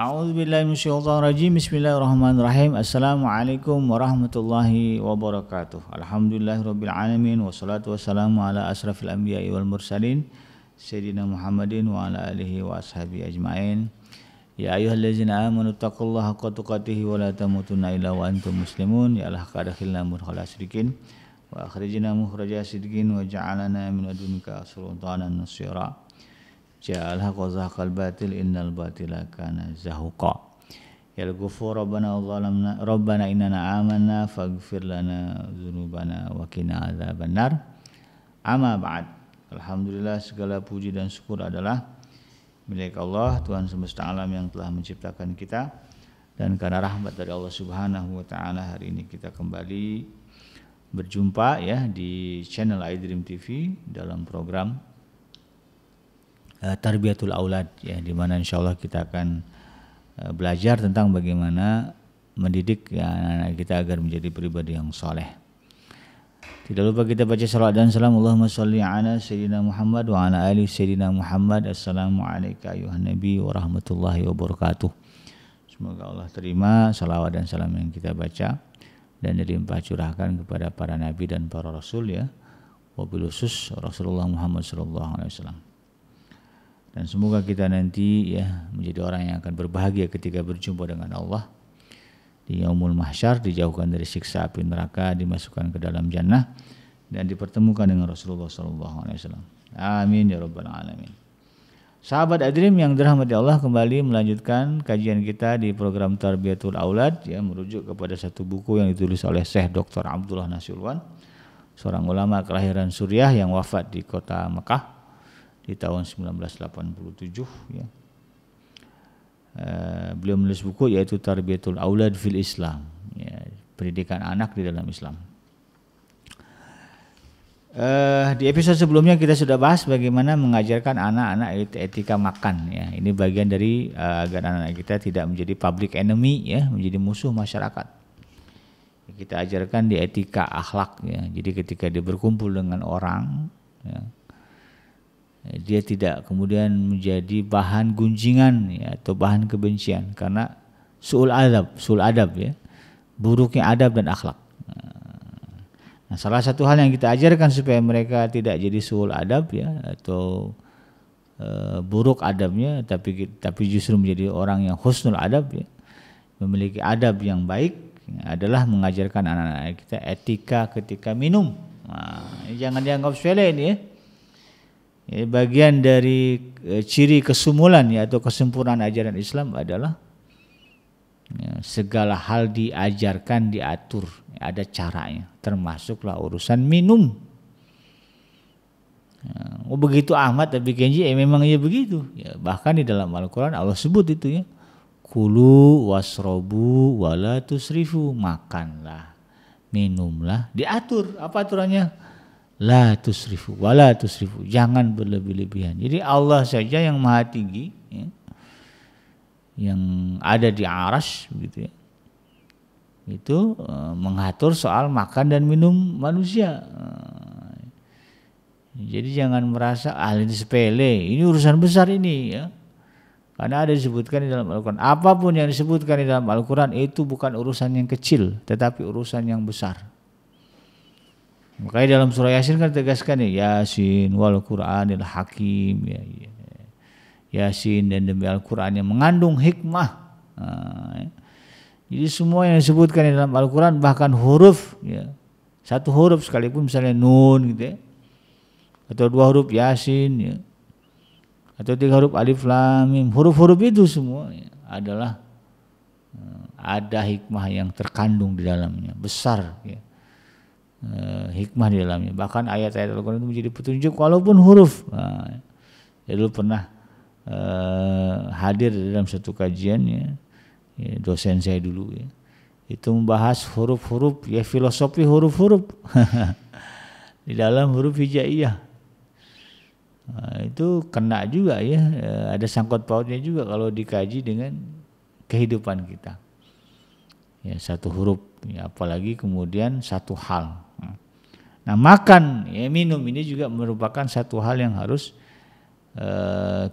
A'udzubillahi minasyaitonirrajim. Bismillahirrahmanirrahim. Assalamualaikum warahmatullahi wabarakatuh. Alhamdulillahirabbil alamin wassalatu wassalamu ala asrafil anbiya'i wal mursalin sayyidina Muhammadin wa ala alihi wa ashabihi ajmain. Ya ayyuhallazina amanu taqullaha haqqa tuqatih wa la tamutunna illa wa antum muslimun. Ya Allah qadakhilna mudkhala sidqin wa akhrijna mukhraja sidqin wa ja'alna min ladunka sultanan nasira. Ja'al haqqa zahaqal batil innal batila kana zahuqa. Ya al-ghafur rabbana innana amanna faghfir lana dzunubana wa qina adzabannar. Amma ba'd. Alhamdulillah, segala puji dan syukur adalah milik Allah, Tuhan semesta alam yang telah menciptakan kita, dan karena rahmat dari Allah Subhanahu wa taala hari ini kita kembali berjumpa ya di channel iDream TV dalam program Tarbiyatul Aulad ya, di mana insyaallah kita akan belajar tentang bagaimana mendidik ya, anak-anak kita agar menjadi pribadi yang soleh. Tidak lupa kita baca salawat dan salam Allahumma sholli ala sayyidina Muhammad wa ala ali sayyidina Muhammad. Assalamu alayka ayuhan nabi wa rahmatullahi wa barakatuh. Semoga Allah terima salawat dan salam yang kita baca dan dilimpah curahkan kepada para nabi dan para rasul ya, wabil khusus Rasulullah Muhammad sallallahu alaihi wasallam. Dan semoga kita nanti ya menjadi orang yang akan berbahagia ketika berjumpa dengan Allah di yaumul mahsyar, dijauhkan dari siksa api neraka, dimasukkan ke dalam jannah dan dipertemukan dengan Rasulullah sallallahu alaihi wasallam. Amin ya rabbal alamin. Sahabat iDream yang dirahmati Allah, kembali melanjutkan kajian kita di program Tarbiyatul Aulad ya, merujuk kepada satu buku yang ditulis oleh Syekh Dr. Abdullah Nasution, seorang ulama kelahiran Suriah yang wafat di kota Mekah di tahun 1987 ya. Beliau menulis buku yaitu Tarbiyatul Aulad fil Islam ya, pendidikan anak di dalam Islam. Di episode sebelumnya kita sudah bahas bagaimana mengajarkan anak-anak etika makan ya. Ini bagian dari agar anak-anak kita tidak menjadi public enemy ya, menjadi musuh masyarakat. Kita ajarkan di etika akhlak ya. Jadi ketika dia berkumpul dengan orang ya, dia tidak kemudian menjadi bahan gunjingan ya, atau bahan kebencian karena su'ul adab ya, buruknya adab dan akhlak. Nah, salah satu hal yang kita ajarkan supaya mereka tidak jadi su'ul adab ya, atau buruk adabnya, tapi justru menjadi orang yang husnul adab ya, memiliki adab yang baik ya, adalah mengajarkan anak-anak kita etika ketika minum. Nah, ini jangan dianggap sepele ini ya. Bagian dari ciri kesumulan ya, atau kesempurnaan ajaran Islam adalah ya, segala hal diajarkan, diatur, ya, ada caranya, termasuklah urusan minum. Ya, begitu amat tapi kenji memang ya begitu ya, bahkan di dalam Al-Quran Allah sebut itu ya, kulu wasrobu wala tusrifu, makanlah, minumlah, diatur. Apa aturannya? La tusrifu wala tusrifu, jangan berlebih-lebihan. Jadi Allah saja yang maha tinggi ya, yang ada di arsy gitu ya, itu mengatur soal makan dan minum manusia. Jadi jangan merasa ini sepele, ini urusan besar ini ya. Karena ada disebutkan di dalam Al-Quran, apapun yang disebutkan di dalam Al-Quran itu bukan urusan yang kecil, tetapi urusan yang besar. Makanya dalam surah Yasin kan tegaskan ya, Yasin wal Qur'anil Hakim ya, ya. Yasin dan demi Al-Quran yang mengandung hikmah. Ya. Jadi semua yang disebutkan di dalam Al-Quran, bahkan huruf ya, satu huruf sekalipun misalnya nun gitu ya, atau dua huruf Yasin ya, atau tiga huruf Alif Lam Mim, huruf-huruf itu semua ya, adalah ada hikmah yang terkandung di dalamnya, besar ya. Hikmah di dalamnya. Bahkan ayat-ayat Al-Quran itu menjadi petunjuk walaupun huruf. Nah, ya dulu pernah hadir dalam satu kajian ya, dosen saya dulu ya, itu membahas huruf-huruf ya, filosofi huruf-huruf di dalam huruf hijaiyah. Nah, itu kena juga ya, ada sangkut pautnya juga kalau dikaji dengan kehidupan kita ya, satu huruf ya, apalagi kemudian satu hal. Nah, makan ya, minum ini juga merupakan satu hal yang harus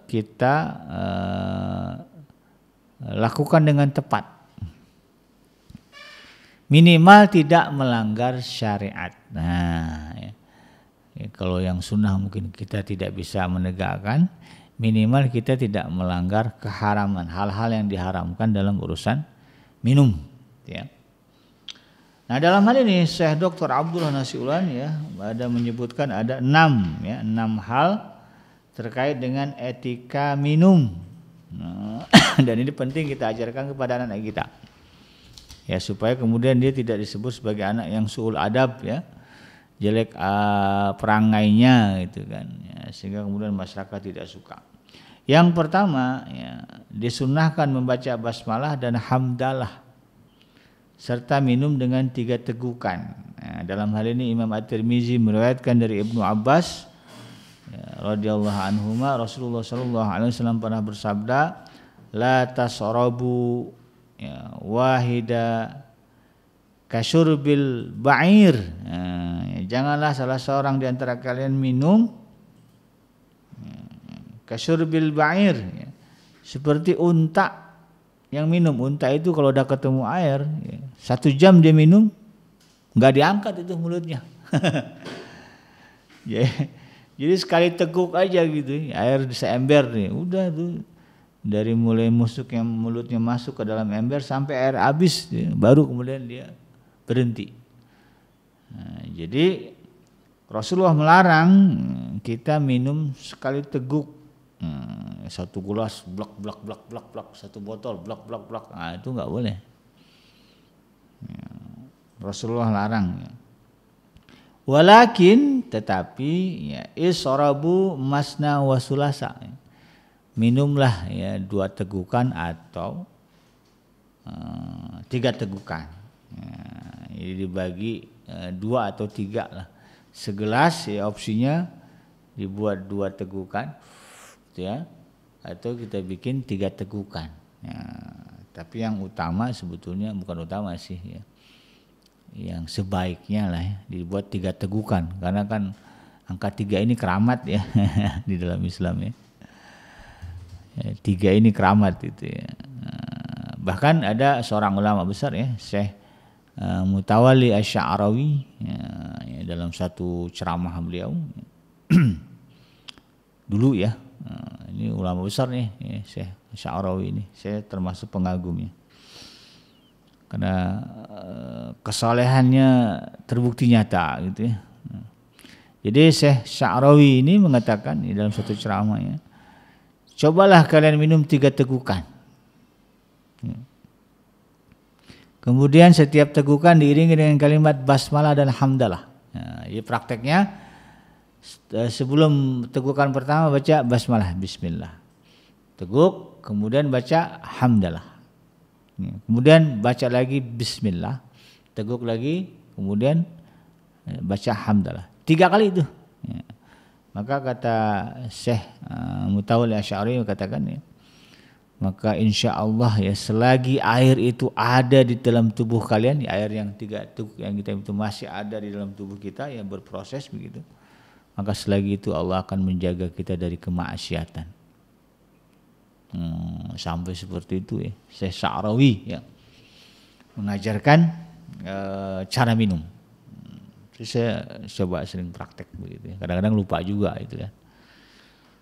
kita lakukan dengan tepat. Minimal tidak melanggar syariat. Nah, ya. Kalau yang sunnah mungkin kita tidak bisa menegakkan, minimal kita tidak melanggar keharaman, hal-hal yang diharamkan dalam urusan minum. Ya. Nah dalam hal ini Syekh Dr. Abdullah Nasiulan ya ada menyebutkan ada 6 hal terkait dengan etika minum. Nah, dan ini penting kita ajarkan kepada anak-anak kita. Ya supaya kemudian dia tidak disebut sebagai anak yang suul adab ya. Jelek perangainya gitu kan ya, sehingga kemudian masyarakat tidak suka. Yang pertama ya, disunnahkan membaca basmalah dan hamdalah serta minum dengan 3 tegukan. Nah, dalam hal ini Imam At-Tirmizi meriwayatkan dari Ibnu Abbas ya, radhiyallahu anhuma Rasulullah sallallahu alaihi wasallam pernah bersabda, la tasrabu ya, wahida kasyurbil ba'ir. Nah, janganlah salah seorang di antara kalian minum kasyurbil ba'ir ya, seperti unta yang minum. Unta itu kalau udah ketemu air ya, 1 jam dia minum nggak diangkat itu mulutnya. Ya, jadi sekali teguk aja gitu air seember nih udah tuh dari mulai mulutnya masuk ke dalam ember sampai air habis ya, baru kemudian dia berhenti. Nah, jadi Rasulullah melarang kita minum sekali teguk. 1 gelas blak, 1 botol blak. Nah, itu enggak boleh. Ya, Rasulullah larang. Walakin tetapi ya israbu masna wa sulasa. Minumlah ya 2 tegukan atau 3 tegukan. Jadi dibagi 2 atau 3 lah. Segelas ya opsinya dibuat 2 tegukan gitu ya. Atau kita bikin 3 tegukan. Ya, tapi yang utama sebetulnya bukan utama sih ya. Yang sebaiknya lah ya, dibuat 3 tegukan karena kan angka 3 ini keramat ya di dalam Islam ya. 3 ini keramat itu ya. Bahkan ada seorang ulama besar ya, Syekh Mutawalli Asy-Sya'rawi ya, dalam satu ceramah beliau dulu ya, ini ulama besar nih ya, Syekh Asy-Sya'rawi ini, saya termasuk pengagumnya karena kesalehannya terbukti nyata gitu ya. Jadi Syekh Sya'rawi ini mengatakan di dalam satu ceramahnya, cobalah kalian minum 3 tegukan. Kemudian setiap tegukan diiringi dengan kalimat basmalah dan hamdalah. Nah, ini prakteknya sebelum tegukan pertama baca basmalah, bismillah. Teguk, kemudian baca hamdalah. Kemudian baca lagi bismillah. Teguk lagi, kemudian baca hamdalah. 3 kali itu. Maka kata Syekh Mutawalli Asy-Sya'rawi katakan ya, maka insya Allah ya selagi air itu ada di dalam tubuh kalian, ya, air yang 3 teguk yang kita itu masih ada di dalam tubuh kita yang berproses begitu, maka selagi itu Allah akan menjaga kita dari kemaksiatan. Sampai seperti itu ya Syekh Sya'rawi ya mengajarkan cara minum. Terus saya coba sering praktek begitu ya. Kadang-kadang lupa juga itu ya.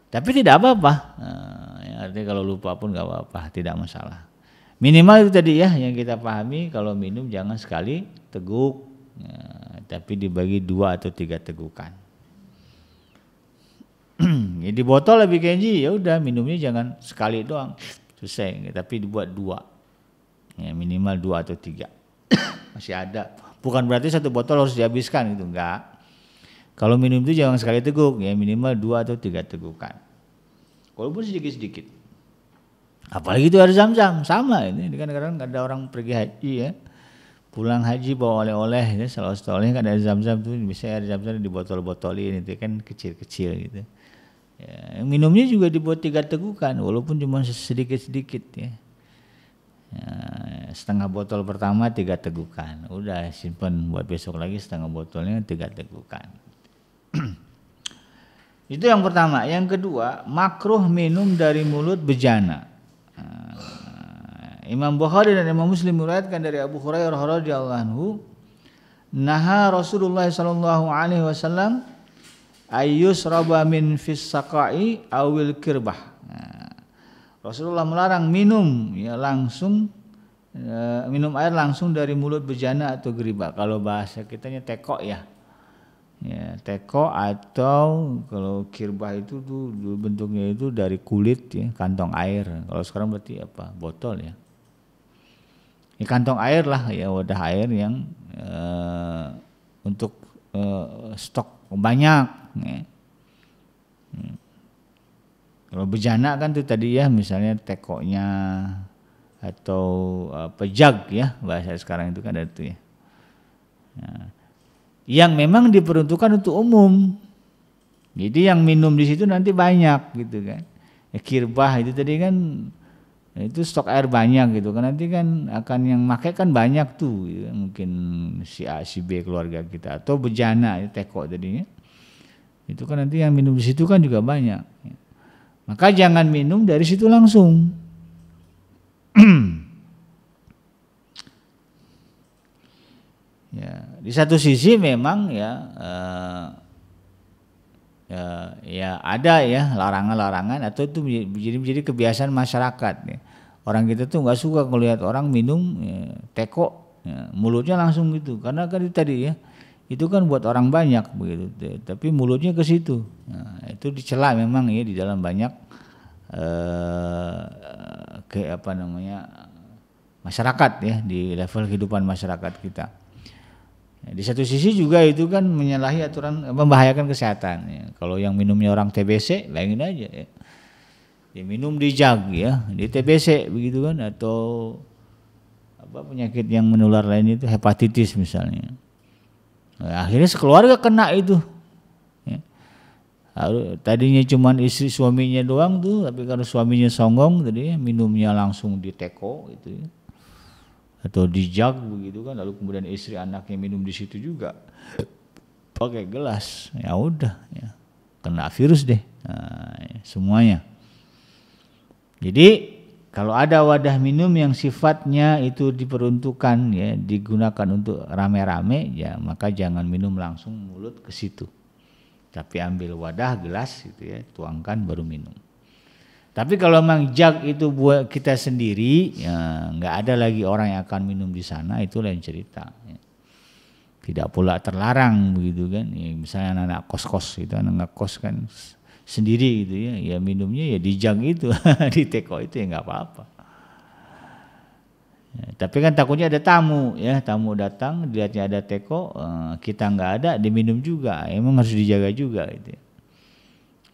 Tapi tidak apa-apa. Ya, artinya kalau lupa pun nggak apa-apa, tidak masalah. Minimal itu tadi ya yang kita pahami, kalau minum jangan sekali teguk, ya, tapi dibagi 2 atau 3 tegukan. Ya, di botol lebih kenji, ya udah minumnya jangan sekali doang, selesai. Tapi dibuat 2, ya, minimal 2 atau 3. Masih ada. Bukan berarti 1 botol harus dihabiskan gitu, enggak. Kalau minum itu jangan sekali teguk, ya minimal 2 atau 3 tegukan. Walaupun sedikit-sedikit. Apalagi itu air Zam-Zam, sama ini kan kadang ada orang pergi haji ya. Pulang haji bawa oleh-oleh ya, salah satu olehnya kan air Zam-Zam tuh, bisa air Zam-Zam di botol-botolin itu kan kecil-kecil gitu. Ya, minumnya juga dibuat 3 tegukan walaupun cuma sedikit-sedikit ya. Ya, setengah botol pertama 3 tegukan. Udah simpan buat besok lagi setengah botolnya 3 tegukan. Itu yang pertama. Yang kedua, makruh minum dari mulut bejana. Imam Bukhari dan Imam Muslim meriwayatkan dari Abu Hurairah radhiyallahu anhu, naha Rasulullah sallallahu alaihi wasallam ayyusraba min fis saqai awil kirbah. Rasulullah melarang minum ya langsung minum air langsung dari mulut bejana atau geribah. Kalau bahasa kitanya teko ya. Ya, teko atau kalau kirbah itu tuh bentuknya itu dari kulit ya, kantong air. Kalau sekarang berarti apa? Botol ya. Ya kantong air lah ya, wadah air yang untuk stok banyak ya. Kalau bejana kan tuh tadi ya misalnya tekonya atau pejag ya, bahasa sekarang itu kan ada itu ya. Nah, yang memang diperuntukkan untuk umum. Jadi yang minum di situ nanti banyak gitu kan. Ya, kirbah itu tadi kan itu stok air banyak gitu kan, nanti kan akan yang pakai kan banyak tuh ya. Mungkin si A si B keluarga kita, atau bejana itu teko tadinya. Itu kan nanti yang minum di situ kan juga banyak. Maka jangan minum dari situ langsung. Ya, di satu sisi memang ya ada ya larangan-larangan atau itu menjadi kebiasaan masyarakat ya. Orang kita tuh nggak suka melihat orang minum ya, teko ya, mulutnya langsung gitu, karena kan itu tadi ya itu kan buat orang banyak begitu, tapi mulutnya ke situ. Nah, itu dicela memang ya di dalam banyak masyarakat ya, di level kehidupan masyarakat kita. Di satu sisi juga itu kan menyalahi aturan, membahayakan kesehatan ya. Kalau yang minumnya orang TBC, bayangin aja ya. Dia minum di jug ya, di TBC begitu kan, atau apa penyakit yang menular lain itu hepatitis misalnya. Nah, akhirnya sekeluarga kena itu. Ya. Tadinya cuma istri suaminya doang tuh, tapi kalau suaminya songong tadi minumnya langsung di teko itu ya. Atau di jug begitu kan, lalu kemudian istri anaknya minum di situ juga pakai gelas, ya udah ya kena virus deh. Nah, ya, semuanya. Jadi kalau ada wadah minum yang sifatnya itu diperuntukkan ya digunakan untuk rame-rame ya, maka jangan minum langsung mulut ke situ, tapi ambil wadah gelas gitu ya, tuangkan baru minum. Tapi kalau memang jug itu buat kita sendiri, ya nggak ada lagi orang yang akan minum di sana, itu lain cerita. Ya. Tidak pula terlarang begitu kan. Ya, misalnya anak kos-kos itu, anak kos kan sendiri gitu ya, ya minumnya ya di jug itu, di teko itu ya nggak apa-apa. Ya, tapi kan takutnya ada tamu ya, tamu datang dilihatnya ada teko, kita nggak ada, diminum juga, emang harus dijaga juga gitu.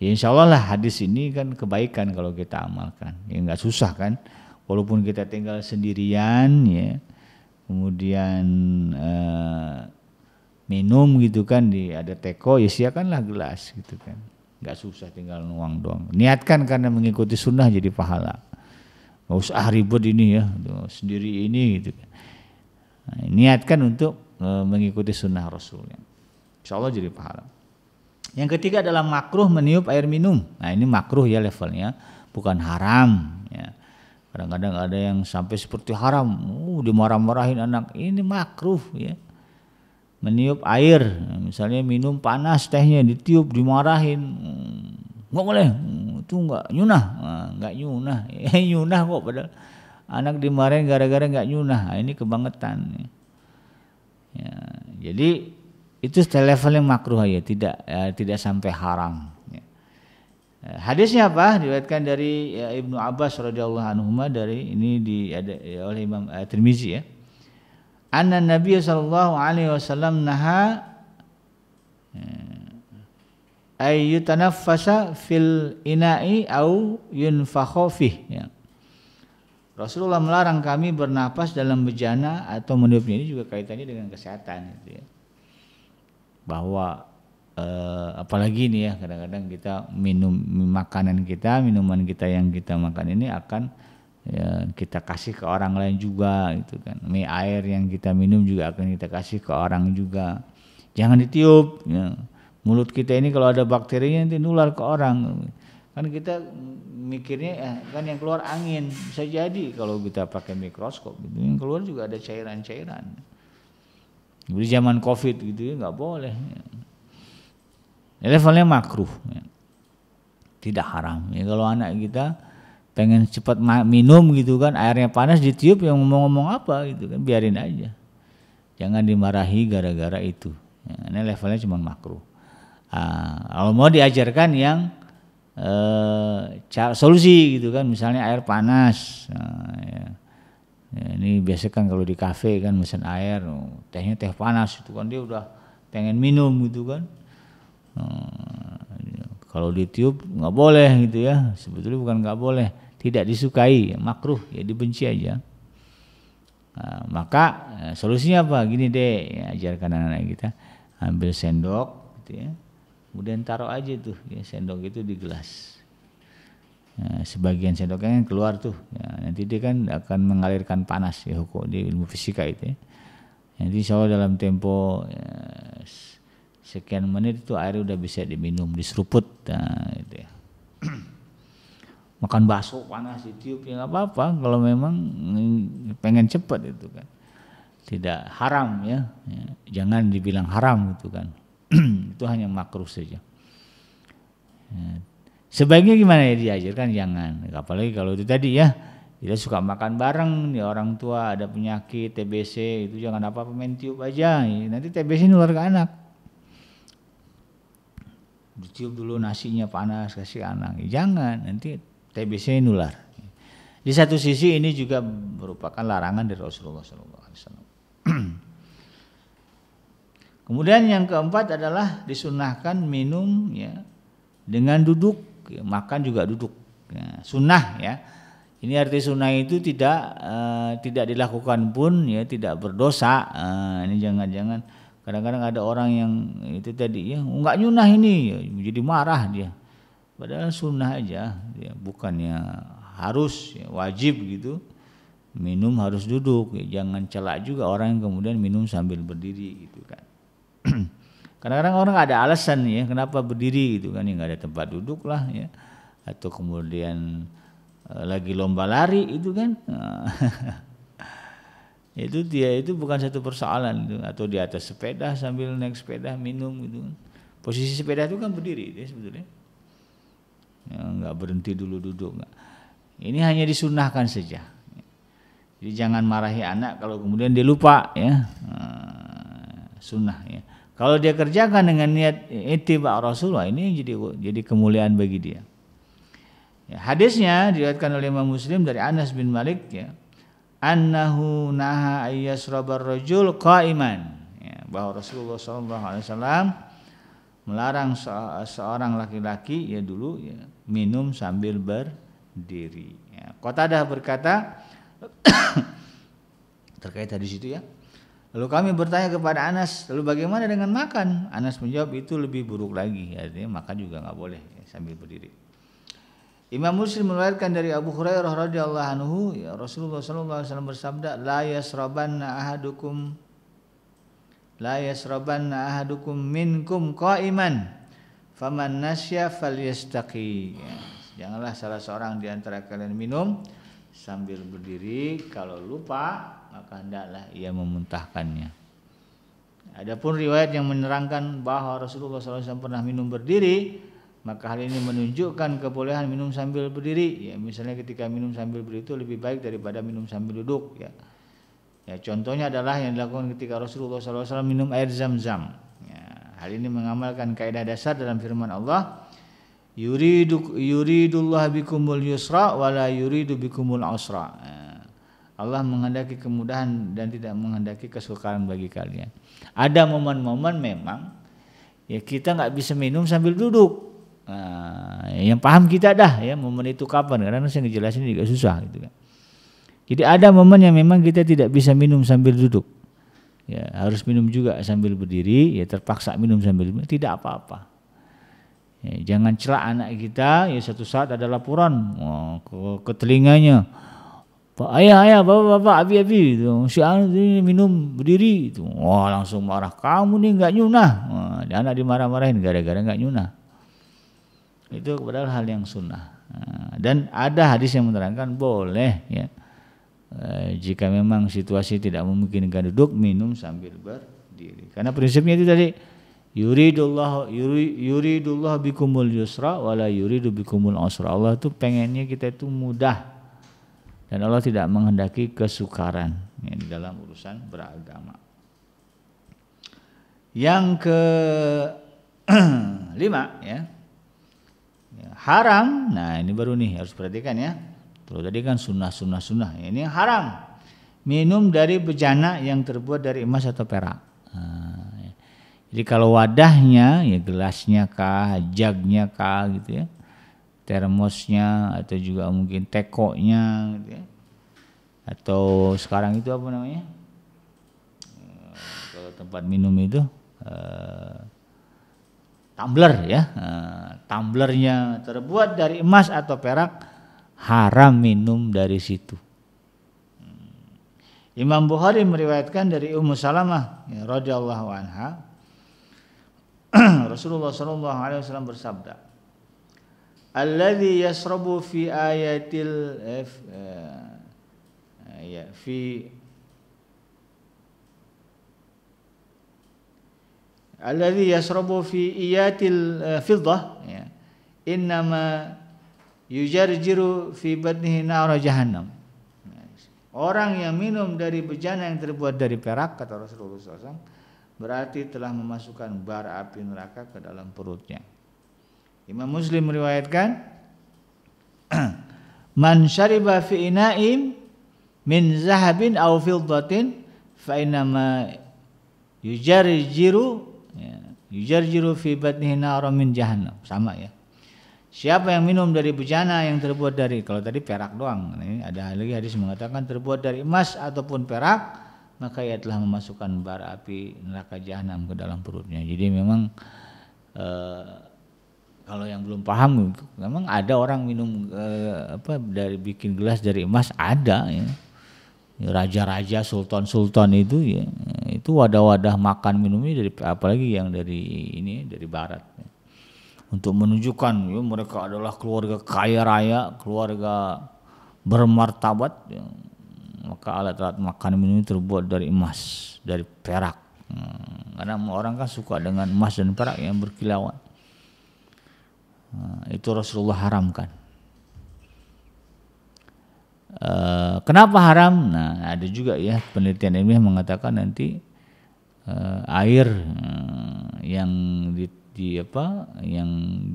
Ya insya Allah lah hadis ini kan kebaikan kalau kita amalkan. Ya nggak susah kan, walaupun kita tinggal sendirian ya, kemudian minum gitu kan, ada teko ya siapkanlah gelas gitu kan, nggak susah, tinggal nuang doang. Niatkan karena mengikuti sunnah jadi pahala. Nggak usah ribet ini ya, sendiri ini gitu kan. Nah, niatkan untuk mengikuti sunnah Rasulnya, insya Allah jadi pahala. Yang ketiga adalah makruh meniup air minum. Nah ini makruh ya levelnya, bukan haram ya. Kadang-kadang ada yang sampai seperti haram, dimarah-marahin anak, ini makruh ya. Meniup air, misalnya minum panas tehnya ditiup, dimarahin, nggak boleh, itu nggak nyunah, nggak nyunah, nyunah kok padahal anak dimarahin gara-gara nggak nyunah. Nah, ini kebangetan. Ya, jadi itu level yang makruh ya, tidak sampai haram. Ya. Hadisnya apa? Diriwayatkan dari Ibnu Abbas radhiyallahu anhu, dari ini oleh Imam Tirmizi ya. Anna Nabiy sallallahu alaihi wasallam naha ay yutanaffasa fil ina'i au yunfakhu fih ya. Rasulullah melarang kami bernapas dalam bejana atau meniupnya. Ini juga kaitannya dengan kesehatan gitu ya. Bahwa apalagi nih ya, kadang-kadang kita minum makanan kita, minuman kita yang kita makan ini akan ya, kita kasih ke orang lain juga gitu kan. Mie air yang kita minum juga akan kita kasih ke orang juga. Jangan ditiup ya. Mulut kita ini kalau ada bakterinya nanti nular ke orang. Kan kita mikirnya kan yang keluar angin, bisa jadi kalau kita pakai mikroskop gitu, yang keluar juga ada cairan-cairan. Di zaman Covid gitu ya nggak boleh. Levelnya makruh, ya. Tidak haram. Ya, kalau anak kita pengen cepat minum gitu kan, airnya panas ditiup, yang ngomong-ngomong apa gitu kan, biarin aja. Jangan dimarahi gara-gara itu. Ya, ini levelnya cuma makruh. Kalau mau diajarkan yang solusi gitu kan, misalnya air panas. Ya, ini biasa kan kalau di kafe kan mesen air, tehnya teh panas itu kan dia udah pengen minum gitu kan. Kalau ditiup nggak boleh gitu ya, sebetulnya bukan nggak boleh, tidak disukai, makruh, ya dibenci aja. Maka solusinya apa? Gini deh, ya, ajarkan anak-anak kita, ambil sendok gitu ya, kemudian taruh aja tuh ya, sendok itu di gelas. Sebagian sendoknya keluar tuh, ya, nanti dia kan akan mengalirkan panas ya, hukum di ilmu fisika itu ya. Nanti insya Allah dalam tempo sekian menit itu air udah bisa diminum, diseruput, gitu ya. Makan bakso panas ditiup ya nggak apa-apa kalau memang pengen cepat itu kan, tidak haram ya, jangan dibilang haram gitu kan. Itu hanya makruh saja. Sebaiknya gimana ya diajarkan, jangan, apalagi kalau itu tadi ya, kita suka makan bareng ya, orang tua ada penyakit TBC itu jangan apa-apa main tiup aja, nanti TBC nular ke anak. Ditiup dulu nasinya panas kasih anak, jangan, nanti TBC nular. Di satu sisi ini juga merupakan larangan dari Rasulullah SAW. Kemudian yang keempat adalah disunahkan minum ya dengan duduk, ya, makan juga duduk. Ya, sunnah ya. Ini arti sunnah itu tidak dilakukan pun ya tidak berdosa. Ini jangan-jangan kadang-kadang ada orang yang itu tadi ya nggak nyunah ini, ya, jadi marah dia. Padahal sunnah aja, ya, bukannya harus ya, wajib gitu. Minum harus duduk, ya, jangan celak juga orang yang kemudian minum sambil berdiri gitu kan. Kadang-kadang orang ada alasan ya kenapa berdiri gitu kan, ya nggak ada tempat duduk lah ya, atau kemudian lagi lomba lari itu kan. Itu dia, itu bukan satu persoalan itu, atau di atas sepeda sambil naik sepeda minum gitu kan. Posisi sepeda itu kan berdiri dia sebetulnya. Ya, nggak berhenti dulu duduk, nggak. Ini hanya disunahkan saja. Jadi jangan marahi anak kalau kemudian dia lupa ya, sunnah ya. Kalau dia kerjakan dengan niat ittiba Rasulullah, ini jadi kemuliaan bagi dia. Ya, hadisnya diriwayatkan oleh Imam Muslim dari Anas bin Malik ya, annahu naha ayyasrabar rajul qa'iman, ya, bahwa Rasulullah SAW melarang seorang laki-laki ya dulu ya minum sambil berdiri. Ya, Qatadah berkata terkait hadis itu ya. Lalu kami bertanya kepada Anas, lalu bagaimana dengan makan? Anas menjawab itu lebih buruk lagi, artinya makan juga nggak boleh ya, sambil berdiri. Imam Muslim meriwayatkan dari Abu Hurairah radhiyallahu anhu, ya Rasulullah SAW bersabda, la yasrabanna ahadukum minkum qa'iman, faman nasya falyastaqi. Ya, janganlah salah seorang di antara kalian minum sambil berdiri, kalau lupa maka hendaklah ia memuntahkannya. Adapun riwayat yang menerangkan bahwa Rasulullah SAW pernah minum berdiri, maka hal ini menunjukkan kebolehan minum sambil berdiri. Ya, misalnya ketika minum sambil berdiri itu lebih baik daripada minum sambil duduk. Ya, ya contohnya adalah yang dilakukan ketika Rasulullah SAW minum air Zam-Zam. Ya, hal ini mengamalkan kaidah dasar dalam firman Allah, yuridullah bikumul yusra wala yuridu bikumul usra. Allah menghendaki kemudahan dan tidak menghendaki kesukaran bagi kalian. Ada momen-momen memang ya kita nggak bisa minum sambil duduk. Yang paham kita dah ya momen itu kapan, karena saya ngejelasin juga susah gitu kan. Jadi ada momen yang memang kita tidak bisa minum sambil duduk. Ya, harus minum juga sambil berdiri, ya terpaksa minum sambil berdiri, tidak apa-apa. Ya, jangan celak anak kita, ya satu saat ada laporan ke telinganya, Pak, ayah, bapak, abi gitu. Si anak ini minum berdiri itu. Wah, langsung marah. Kamu nih enggak nyunah. Wah, anak dimarah-marahin gara-gara enggak nyunah. Itu padahal hal yang sunnah. Dan ada hadis yang menerangkan boleh ya. Jika memang situasi tidak memungkinkan duduk, minum sambil berdiri. Karena prinsipnya itu tadi yuridullah bikumul yusra wala yuridu bikumul usra. Allah tuh pengennya kita itu mudah. Dan Allah tidak menghendaki kesukaran ya, di dalam urusan beragama. Yang kelima ya. Haram. Nah, ini baru nih harus perhatikan ya. Terus tadi kan sunnah. Ini haram. Minum dari bejana yang terbuat dari emas atau perak. Ya. Jadi kalau wadahnya ya gelasnya kah, jagnya kah gitu ya. Termosnya atau juga mungkin tekonya gitu ya. Atau sekarang itu apa namanya? Kalau tempat minum itu tumbler ya. Tumblernya terbuat dari emas atau perak, haram minum dari situ. Imam Bukhari meriwayatkan dari Ummu Salamah ya, radhiyallahu anha, Rasulullah sallallahu alaihi wasallam bersabda, "Alladzi yasrabu fi ayatil alladzi yasrabu fi iyatil fiddah ya, innama yujarjiru fi badnihi nara jahannam." Orang yang minum dari bejana yang terbuat dari perak, kata Rasulullah SAW, berarti telah memasukkan bara api neraka ke dalam perutnya. Imam Muslim meriwayatkan, "Man syariba fi ina'im min zahabin aw fiddatin fa innama yujarjiru fi badnihi nara min jahannam." Sama ya. Siapa yang minum dari bejana yang terbuat dari, kalau tadi perak doang, ini ada lagi hadis mengatakan terbuat dari emas ataupun perak, maka ia telah memasukkan bara api neraka jahanam ke dalam perutnya. Jadi memang kalau yang belum paham, memang ada orang minum dari bikin gelas dari emas, ada ya. Raja-raja, sultan-sultan itu ya, itu wadah-wadah makan minumnya dari, apalagi yang dari ini dari barat. Untuk menunjukkan ya, mereka adalah keluarga kaya raya, keluarga bermartabat ya. Maka alat-alat makan minum terbuat dari emas, dari perak. Karena orang kan suka dengan emas dan perak yang berkilauan. Itu Rasulullah haramkan. Kenapa haram? Nah, ada juga ya penelitian ilmiah mengatakan nanti air yang yang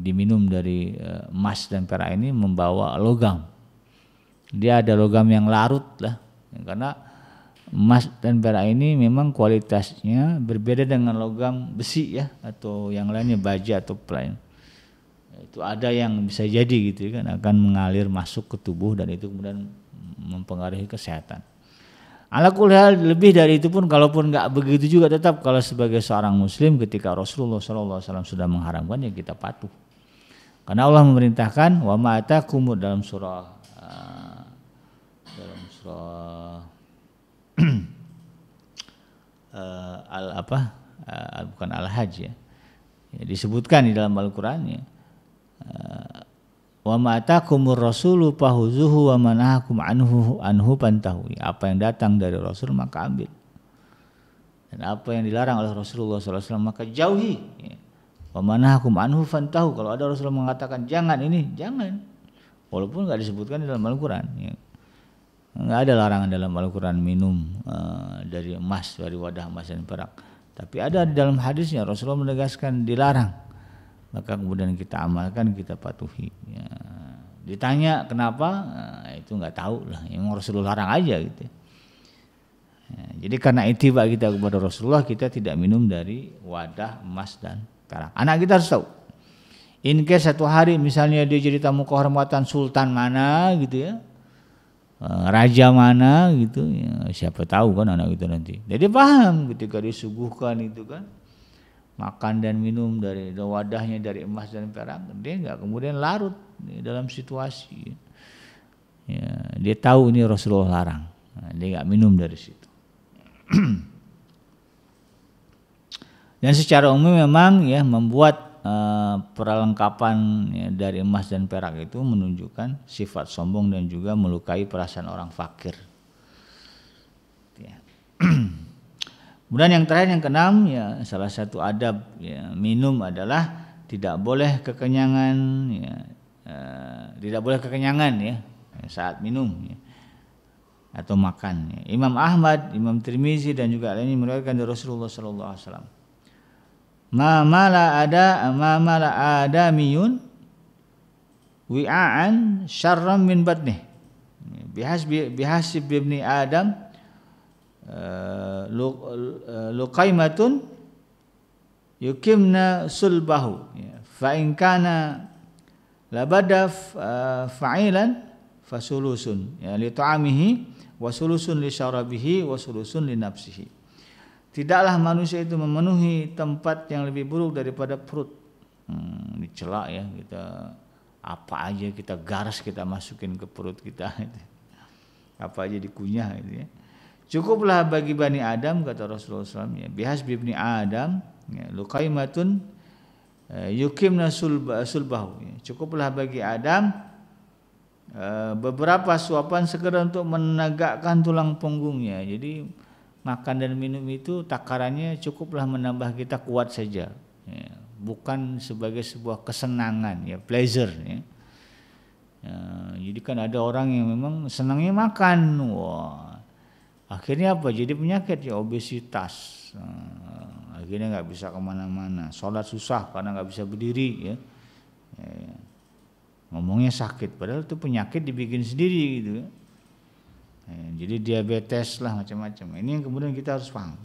diminum dari emas dan perak ini membawa logam. Dia ada logam yang larut lah, karena emas dan perak ini memang kualitasnya berbeda dengan logam besi ya, atau yang lainnya baja atau lain. Itu ada yang bisa jadi gitu kan, akan mengalir masuk ke tubuh dan itu kemudian mempengaruhi kesehatan. Alakul hal, lebih dari itu pun kalaupun nggak begitu juga, tetap kalau sebagai seorang muslim ketika Rasulullah SAW sudah mengharamkan ya kita patuh. Karena Allah memerintahkan wa ma atakum dalam surah bukan Al-Hajj ya. Disebutkan di dalam Al-Qur'an ya. Wa ma atakumur rasulu fahuzuhu wa manahakum anhu pantahu. Apa yang datang dari Rasul maka ambil. Dan apa yang dilarang oleh Rasulullah SAW maka jauhi. Wa manahakum anhu fantahu. Kalau ada Rasul mengatakan jangan ini, jangan. Walaupun enggak disebutkan di dalam Al-Qur'an ya. Enggak ada larangan dalam Al-Qur'an minum dari emas, dari wadah emas dan perak. Tapi ada di dalam hadisnya Rasulullah menegaskan dilarang. Maka kemudian kita amalkan, kita patuhi ya. Ditanya kenapa, itu nggak tahu lah, emang Rasulullah larang aja gitu ya. Jadi karena ittiba kita kepada Rasulullah, kita tidak minum dari wadah emas dan perak. Anak kita harus tahu, in case satu hari misalnya dia jadi tamu kehormatan sultan mana gitu ya, raja mana gitu ya, siapa tahu kan anak kita nanti. Jadi paham ketika disuguhkan itu kan makan dan minum dari wadahnya dari emas dan perak, dia nggak kemudian larut dalam situasi ya, dia tahu ini Rasulullah larang, dia nggak minum dari situ. Dan secara umum memang ya membuat perlengkapan ya, dari emas dan perak itu menunjukkan sifat sombong dan juga melukai perasaan orang fakir. Ya. Kemudian yang terakhir yang keenam ya salah satu adab ya, minum adalah tidak boleh kekenyangan ya, tidak boleh kekenyangan ya saat minum ya, atau makan. Ya. Imam Ahmad, Imam Tirmizi dan juga lainnya meriwayatkan dari Rasulullah sallallahu alaihi wasallam. Ma mala adamiyun wi'an syarram min batnih. Bihasib ibni Adam luqaimatun yukimna sulbahu. Fa in kana labada fa'ilan fasulusun ya li ta'amihi wa sulusun li syarabihi wa sulusun li nafsihi. Tidaklah manusia itu memenuhi tempat yang lebih buruk daripada perut. Dicela ya, kita apa aja kita garas kita masukin ke perut kita. Apa aja dikunyah gitu ya. Cukuplah bagi Bani Adam kata Rasulullah SAW ya, bihasbi ibni Adam ya, luqaimatun yukimna sulbahu ya. Cukuplah bagi Adam beberapa suapan sekedar untuk menegakkan tulang punggungnya. Jadi makan dan minum itu takarannya cukuplah menambah kita kuat saja, ya, bukan sebagai sebuah kesenangan, ya, pleasure. Ya. Jadi kan ada orang yang memang senangnya makan, wah, akhirnya apa? Jadi penyakit ya obesitas, akhirnya nggak bisa kemana-mana, sholat susah karena nggak bisa berdiri, ya. Ngomongnya sakit, padahal itu penyakit dibikin sendiri gitu. Ya. Jadi diabetes lah macam-macam. Ini yang kemudian kita harus paham.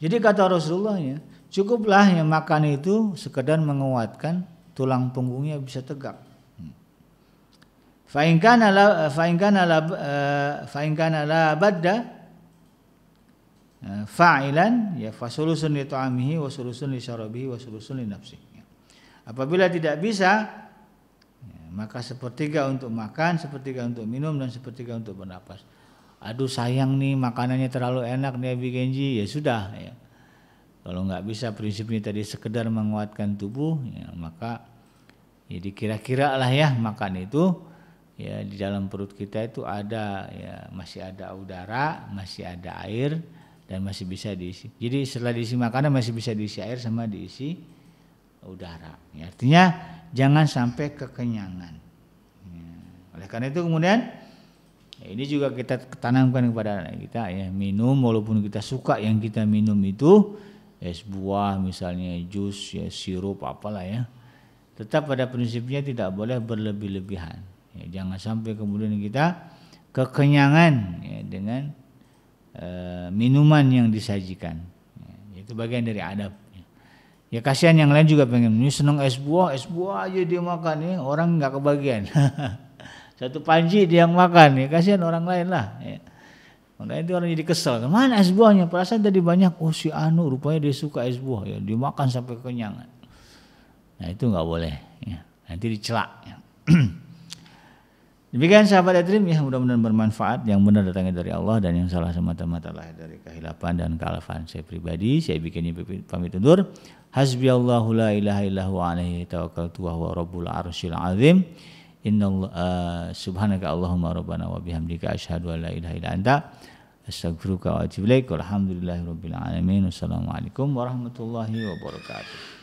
Jadi kata Rasulullah ya, cukuplah yang makan itu sekedar menguatkan tulang punggungnya bisa tegak. Fa in kana la badda fa'ilan ya fasulusun li ta'amihi wa sulusun li syarabihi wa sulusun li nafsihi. Apabila tidak bisa maka sepertiga untuk makan, sepertiga untuk minum, dan sepertiga untuk bernapas. Aduh sayang nih makanannya terlalu enak nih Abi Genji, ya sudah ya. Kalau nggak bisa prinsipnya tadi sekedar menguatkan tubuh, ya, maka ya dikira-kira lah ya makan itu ya di dalam perut kita itu ada ya masih ada udara, masih ada air dan masih bisa diisi. Jadi setelah diisi makanan masih bisa diisi air sama diisi udara. Ya, artinya jangan sampai kekenyangan. Ya. Oleh karena itu kemudian ya ini juga kita tanamkan kepada anak kita ya, minum walaupun kita suka yang kita minum itu es buah misalnya, jus ya, sirup apalah ya. Tetap pada prinsipnya tidak boleh berlebih-lebihan. Ya, jangan sampai kemudian kita kekenyangan ya, dengan minuman yang disajikan. Ya, itu bagian dari adab. Ya kasihan yang lain juga pengen, ini senang es buah aja dia makan ya, orang nggak kebagian. Satu panci dia yang makan ya, kasihan orang lain lah. Ya. Makanya itu orang jadi kesel, mana es buahnya? Perasaan tadi banyak, oh si Anu rupanya dia suka es buah ya, dia makan sampai kekenyangan. Nah itu nggak boleh, ya. Nanti dicela. Ya. Demikian sahabat Adrim ya, mudah-mudahan bermanfaat. Yang benar datangnya dari Allah dan yang salah semata-mata lahir dari kehilapan dan kealfaan saya pribadi. Saya bikinnya pamit undur. Hasbiyallahu la ilaha illahu alaihi tawakkaltu wa huwa rabbul arsyil azim. Subhanaka Allahumma rabbana wa bihamdika asyhadu an la ilaha illa anta astaghfiruka wa atubu ilaik. Walhamdulillahirabbil alamin. Wassalamualaikum warahmatullahi wabarakatuh.